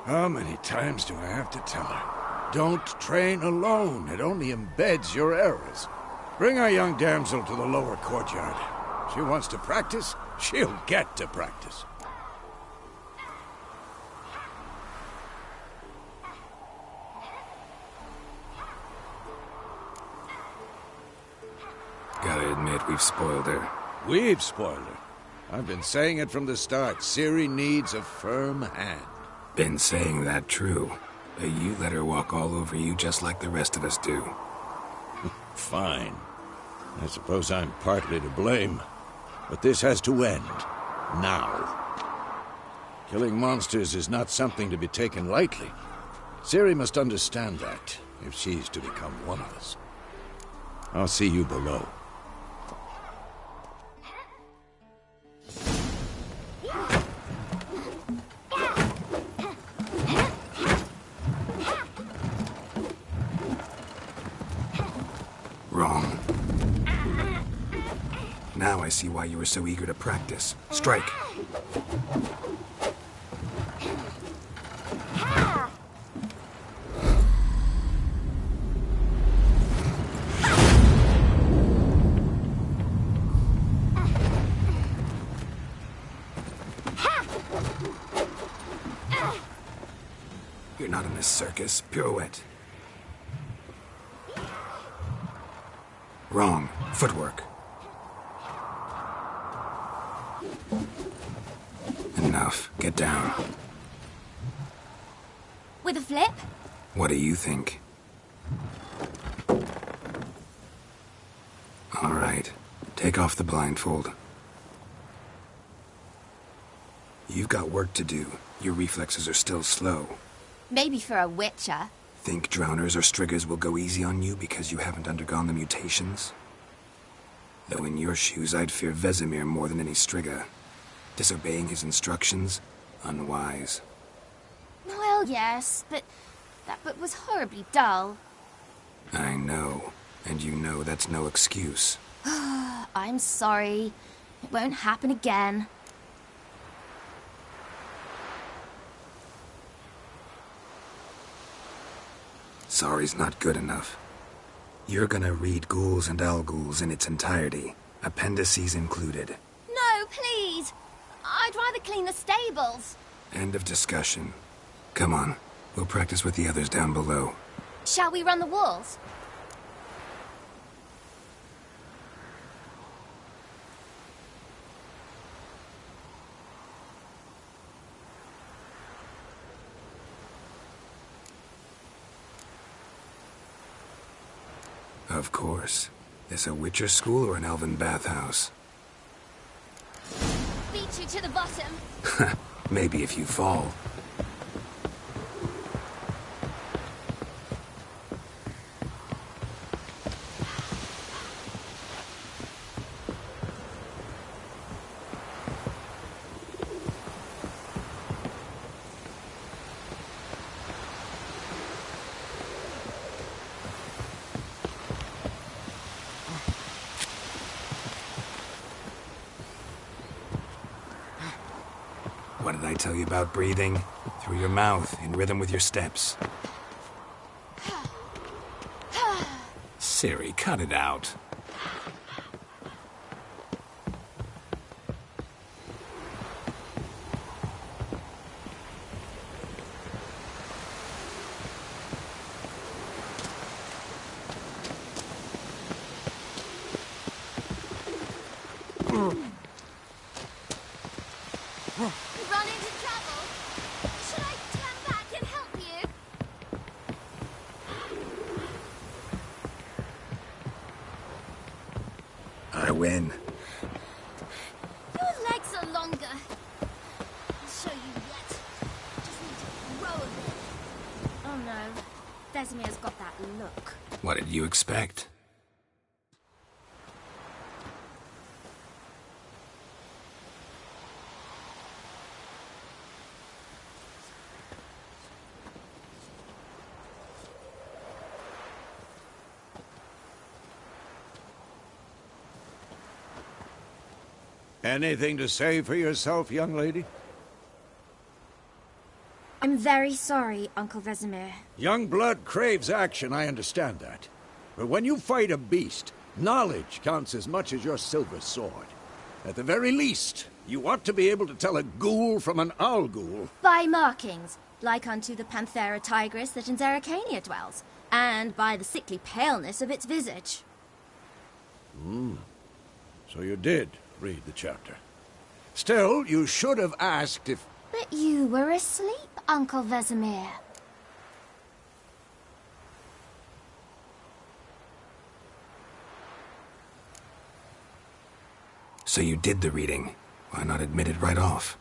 How many times do I have to tell her? Don't train alone. It only embeds your errors. Bring our young damsel to the lower courtyard. She wants to practice, she'll get to practice. Gotta admit, we've spoiled her. We've spoiled her. I've been saying it from the start. Ciri needs a firm hand. Been saying that true. But you let her walk all over you just like the rest of us do. Fine. I suppose I'm partly to blame. But this has to end. Now. Killing monsters is not something to be taken lightly. Ciri must understand that, if she's to become one of us. I'll see you below. Wrong. Now I see why you were so eager to practice. Strike. You're not in a circus. Pirouette. Wrong. Footwork. Enough. Get down. With a flip? What do you think? All right. Take off the blindfold. You've got work to do. Your reflexes are still slow. Maybe for a witcher. Think drowners or striggers will go easy on you because you haven't undergone the mutations? Though in your shoes, I'd fear Vesemir more than any strigger. Disobeying his instructions? Unwise. Well, yes, but that book was horribly dull. I know. And you know that's no excuse. I'm sorry. It won't happen again. Sorry's not good enough. You're gonna read Ghouls and Al-Ghouls in its entirety, appendices included. No, please! I'd rather clean the stables. End of discussion. Come on, we'll practice with the others down below. Shall we run the walls? Of course. This a Witcher school or an elven bathhouse? Beat you to the bottom. Maybe if you fall. What did I tell you about breathing? Through your mouth, in rhythm with your steps. Ciri, cut it out. Run into trouble? Should I turn back and help you? I win. Your legs are longer. I'll show you yet. Just need to grow a bit. Oh no. Vesemir's got that look. What did you expect? Anything to say for yourself, young lady? I'm very sorry, Uncle Vesemir. Young blood craves action, I understand that. But when you fight a beast, knowledge counts as much as your silver sword. At the very least, you ought to be able to tell a ghoul from an Al-Ghul. By markings, like unto the Panthera tigris that in Zerrikania dwells, and by the sickly paleness of its visage. So you did read the chapter. Still, you should have asked if... thought you were asleep, Uncle Vesemir. So you did the reading. Why not admit it right off?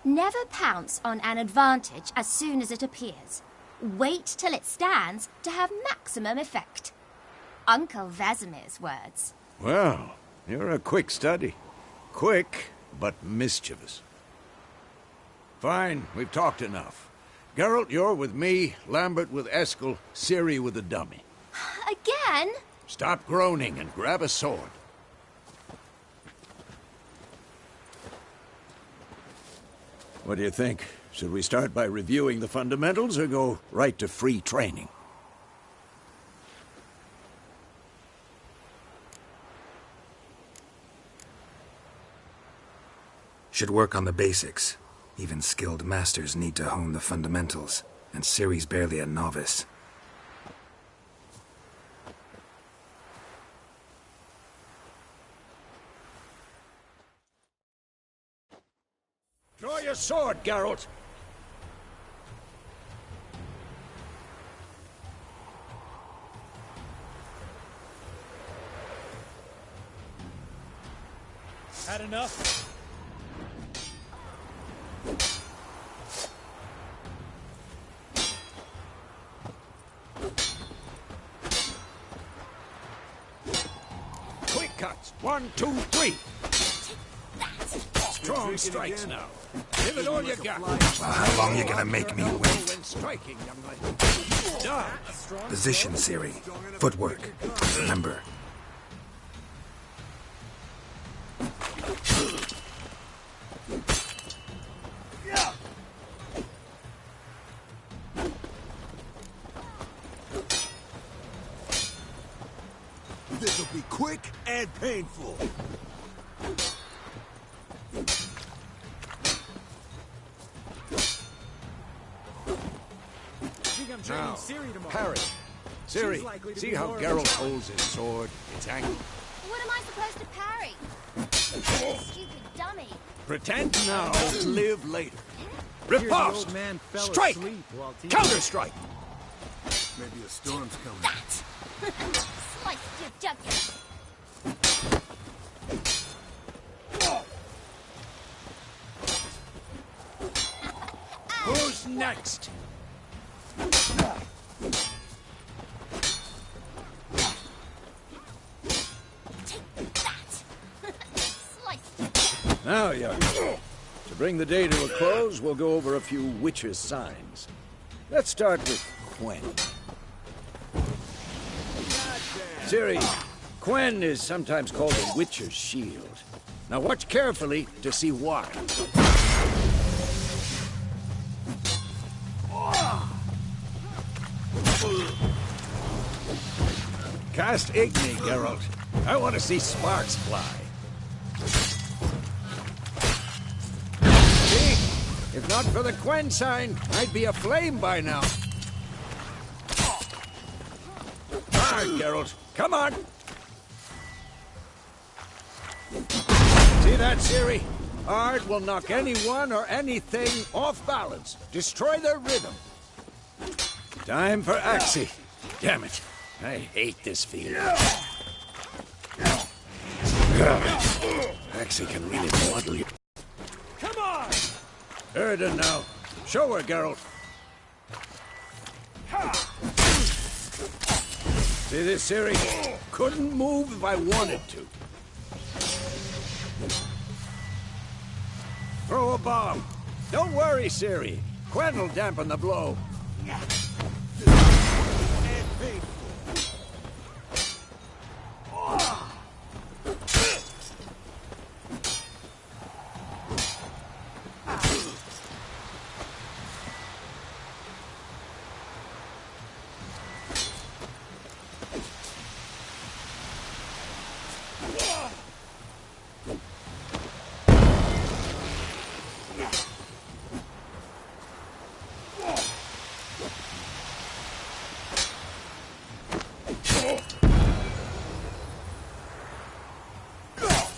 Never pounce on an advantage as soon as it appears. Wait till it stands to have maximum effect. Uncle Vesemir's words. Well, you're a quick study. Quick, but mischievous. Fine, we've talked enough. Geralt, you're with me, Lambert with Eskel, Ciri with the dummy. Again? Stop groaning and grab a sword. What do you think? Should we start by reviewing the fundamentals or go right to free training? Should work on the basics. Even skilled masters need to hone the fundamentals, and Ciri's barely a novice. Draw your sword, Geralt! Had enough? Quick cuts! 1, 2, 3! Strong strikes now. Give it all you got. How long you gonna make me wait? Striking, young lady. Done. Position, Ciri. Footwork. Remember. This'll be quick and painful. Now, parry. Ciri, see how Geralt holds his sword, its angle? What am I supposed to parry? Stupid dummy. Pretend now, live later. Riposte! Strike! Counter-strike! Maybe a storm's coming. Sliced your jugular. Who's next? Now, young. To bring the day to a close, we'll go over a few witches' signs. Let's start with Quen. Ciri, Quen is sometimes called a witcher's shield. Now watch carefully to see why. Cast Igni, Geralt. I want to see sparks fly. See? If not for the Quen sign, I'd be aflame by now. Hard, Geralt. Come on! See that, Ciri? Art will knock anyone or anything off balance. Destroy their rhythm. Time for Axii. Damn it. I hate this feeling. Axii can really muddle you. Come on! Erden now. Show her, Geralt. See this, Ciri? Couldn't move if I wanted to. Throw a bomb. Don't worry, Ciri. Quen will dampen the blow.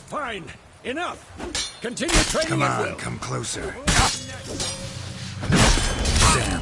Fine. Enough! Continue training Come at on, will. come closer. Damn.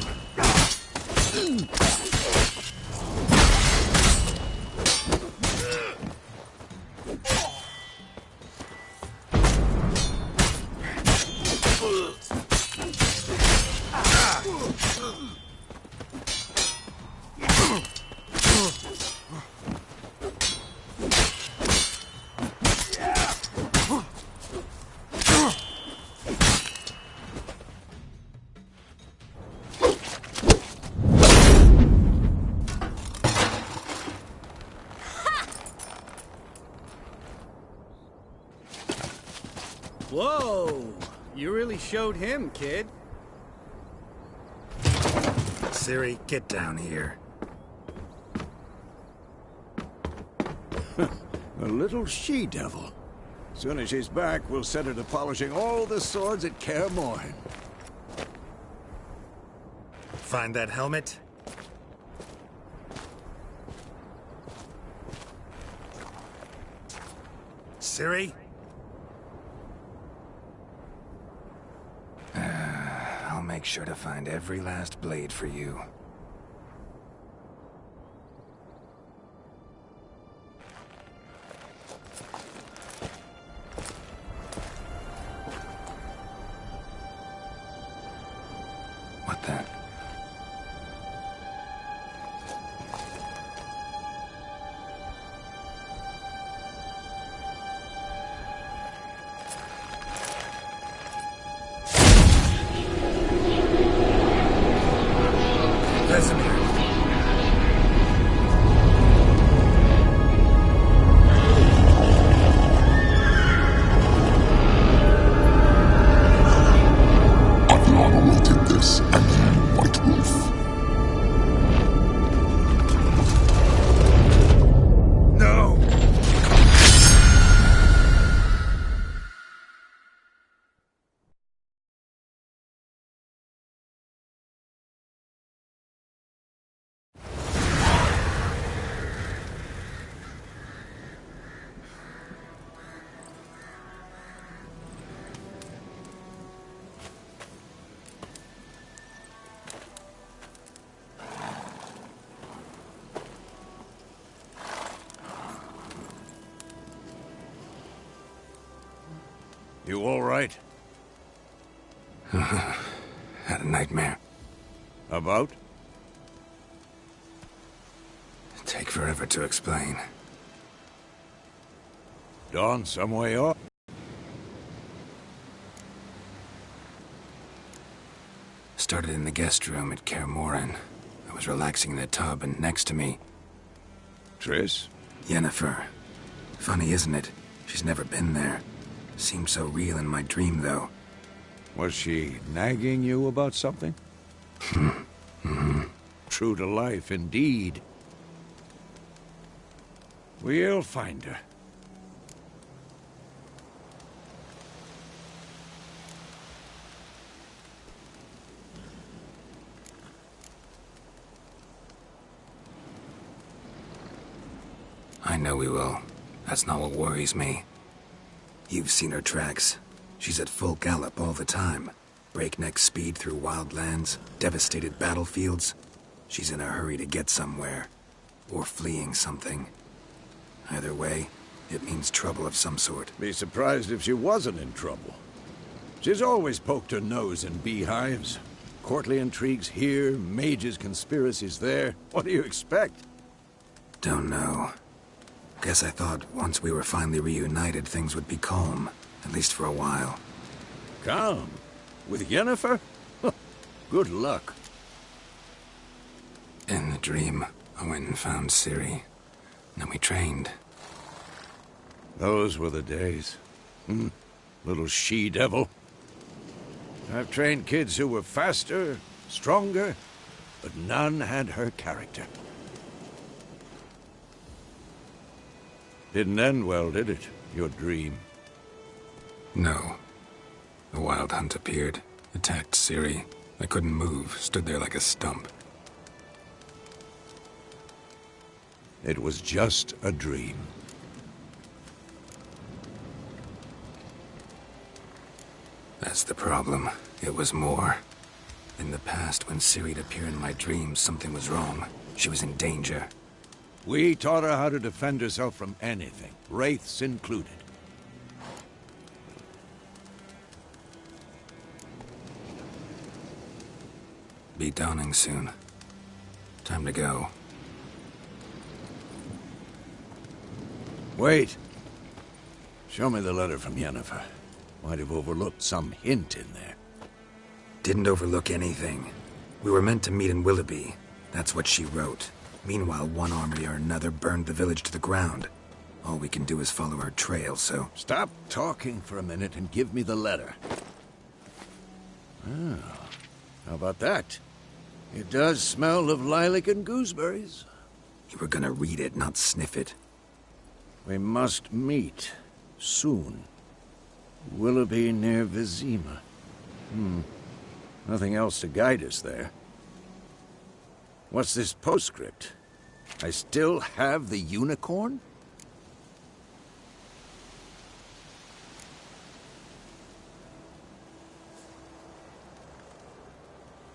Whoa! You really showed him, kid. Ciri, get down here. A little she-devil. Soon as she's back, we'll set her to polishing all the swords at Kaer Morhen. Find that helmet? Ciri? I'll make sure to find every last blade for you. What the? You all right? Had a nightmare. About? Take forever to explain. Dawn some way off? Started in the guest room at Kaer Morhen. I was relaxing in the tub, and next to me... Triss? Yennefer. Funny, isn't it? She's never been there. Seemed so real in my dream, though. Was she nagging you about something? True to life, indeed. We'll find her. I know we will. That's not what worries me. You've seen her tracks. She's at full gallop all the time. Breakneck speed through wild lands, devastated battlefields. She's in a hurry to get somewhere. Or fleeing something. Either way, it means trouble of some sort. Be surprised if she wasn't in trouble. She's always poked her nose in beehives. Courtly intrigues here, mages' conspiracies there. What do you expect? Don't know. Guess I thought once we were finally reunited, things would be calm. At least for a while. Calm? With Yennefer? Good luck. In the dream, I went and found Ciri. Then we trained. Those were the days. Little she-devil. I've trained kids who were faster, stronger, but none had her character. Didn't end well, did it? Your dream? No. The Wild Hunt appeared, attacked Ciri. I couldn't move, stood there like a stump. It was just a dream. That's the problem. It was more. In the past, when Ciri'd appear in my dreams, something was wrong. She was in danger. We taught her how to defend herself from anything, wraiths included. Be dawning soon. Time to go. Wait. Show me the letter from Yennefer. Might have overlooked some hint in there. Didn't overlook anything. We were meant to meet in Willoughby. That's what she wrote. Meanwhile, one army or another burned the village to the ground. All we can do is follow her trail, so... Stop talking for a minute and give me the letter. Oh, how about that? It does smell of lilac and gooseberries. You were gonna read it, not sniff it. We must meet. Soon. Willoughby near Vizima. Nothing else to guide us there. What's this postscript? I still have the unicorn?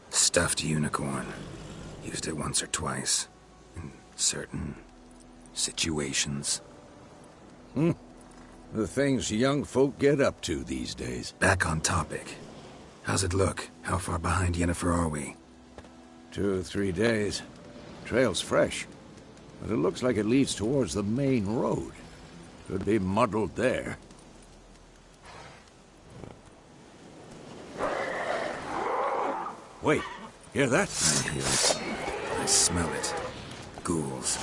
Stuffed unicorn. Used it once or twice. In certain situations. The things young folk get up to these days. Back on topic. How's it look? How far behind Yennefer are we? 2 or 3 days. Trail's fresh. But it looks like it leads towards the main road. Could be muddled there. Wait, hear that? I hear it. I smell it. Ghouls.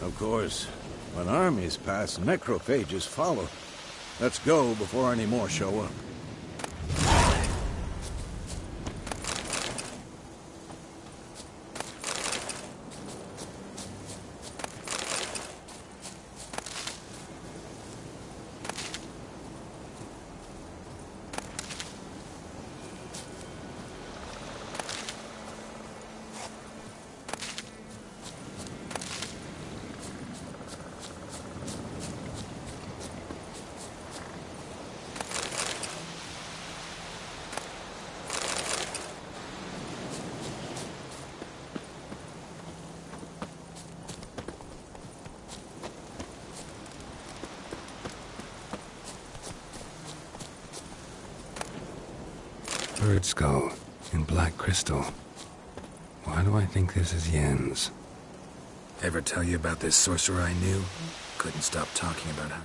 Of course, when armies pass, necrophages follow. Let's go before any more show up. Bird skull in black crystal. Why do I think this is Yen's? Ever tell you about this sorcerer I knew? Couldn't stop talking about how...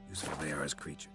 Useful they are as creatures.